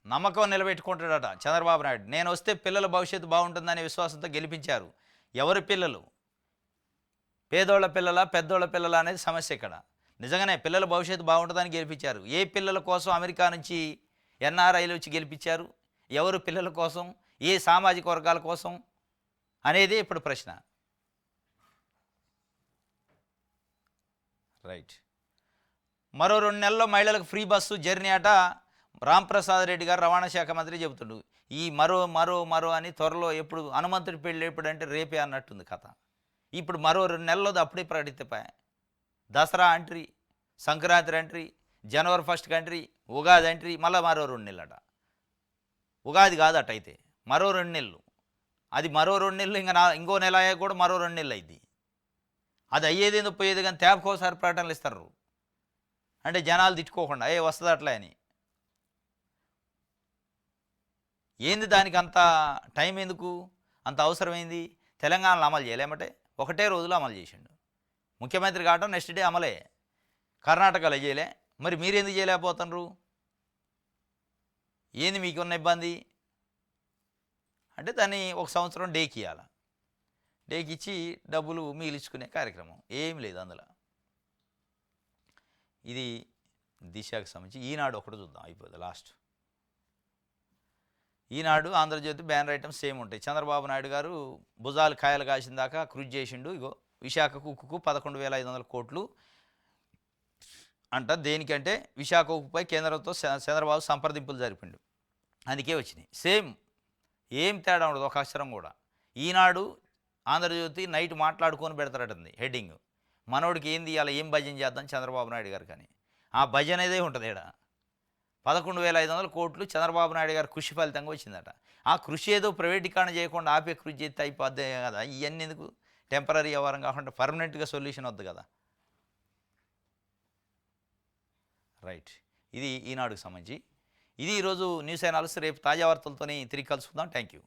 నమ్మకం నిలబెట్టుకుంటాడట చంద్రబాబు నాయుడు. నేను వస్తే పిల్లల భవిష్యత్తు బాగుంటుందనే విశ్వాసంతో గెలిపించారు. ఎవరి పిల్లలు? పేదోళ్ళ పిల్లల, పెద్దోళ్ళ పిల్లల అనేది సమస్య ఇక్కడ. నిజంగానే పిల్లల భవిష్యత్తు బాగుంటుందని గెలిపించారు. ఏ పిల్లల కోసం అమెరికా నుంచి ఎన్ఆర్ఐలు వచ్చి గెలిపించారు? ఎవరు పిల్లల కోసం, ఏ సామాజిక వర్గాల కోసం అనేది ఇప్పుడు ప్రశ్న. రైట్, మరో 2 నెలల్లో మహిళలకు ఫ్రీ బస్సు జర్నీ అట. రాంప్రసాద్ రెడ్డి గారు రవాణా శాఖ మంత్రి చెబుతుండు. ఈ మరో అని త్వరలో ఎప్పుడు హనుమంతుడి పెళ్ళి ఎప్పుడంటే రేపే అన్నట్టుంది కథ. ఇప్పుడు మరో 2 నెలల్లో అప్పుడే ప్రకటితపోయా. దసరా ఎంట్రీ, సంక్రాంతి ఎంట్రీ, జనవరి 1 ఎంట్రీ, ఉగాది ఎంట్రీ, మళ్ళీ మరో 2 నెలలట. ఉగాది కాదట అయితే మరో 2 నెలలు. అది మరో 2 నెలలు, ఇంకో నెల అయ్యాక కూడా మరో 2 నెలలు అయింది. అది అయ్యేది ఎందుకు పోయేది కానీ తేపకోసారి ప్రకటనలు ఇస్తారు. అంటే జనాలు తిట్టుకోకుండా వస్తుంది అట్లా అని. ఏంది దానికి అంత టైం ఎందుకు, అంత అవసరమైంది? తెలంగాణలో అమలు చేయలేమంటే ఒకటే రోజులో అమలు చేసిండు ముఖ్యమంత్రి కావడం, నెక్స్ట్ డే అమలే. కర్ణాటకలో చేయలే, మరి మీరు ఎందుకు చేయలేకపోతున్నారు? ఏంది మీకున్న ఇబ్బంది అంటే దాన్ని 1 సంవత్సరం డేకి ఇవ్వాలి. డేకి ఇచ్చి డబ్బులు మిగిలించుకునే కార్యక్రమం ఏం లేదు అందులో. ఇది దిశకు సంబంధించి. ఈనాడు ఒకటి చూద్దాం, అయిపోతుంది లాస్ట్. ఈనాడు, ఆంధ్రజ్యోతి బ్యానర్ ఐటమ్స్ సేమ్ ఉంటాయి. చంద్రబాబు నాయుడు గారు భుజాలు కాయలు కాసిన దాకా కృషి చేసిండు. ఇగో విశాఖకు ఉక్కుకు 11,500 కోట్లు అంట. దేనికంటే విశాఖ ఉక్కుపై కేంద్రంతో చంద్రబాబు సంప్రదింపులు జరిపిండు, అందుకే వచ్చినాయి. సేమ్, ఏం తేడా ఉండదు ఒక అక్షరం కూడా. ఈనాడు, ఆంధ్రజ్యోతి నైట్ మాట్లాడుకొని పెడతారటంది హెడ్డింగ్. మనోడికి ఏంది అలా ఏం భజన చేద్దాం చంద్రబాబు నాయుడు గారు కానీ ఆ భజన అనేది ఉంటుంది ఇక్కడ. 11,500 కోట్లు చంద్రబాబు నాయుడు గారు కృషి ఫలితంగా వచ్చిందట. ఆ కృషి ఏదో ప్రైవేటీకరణ చేయకుండా ఆపే కృషి చేస్తే అయిపోద్ది కదా. ఇవన్నీ ఎందుకు? టెంపరీ వ్యవహారం కాకుండా పర్మనెంట్గా సొల్యూషన్ వద్దు కదా. రైట్, ఇది ఈనాడుకు సంబంధించి. ఇది ఈరోజు న్యూస్ అనాలిసిస్. రేపు తాజా వార్తలతో తిరిగి కలుసుకుందాం. Thank you.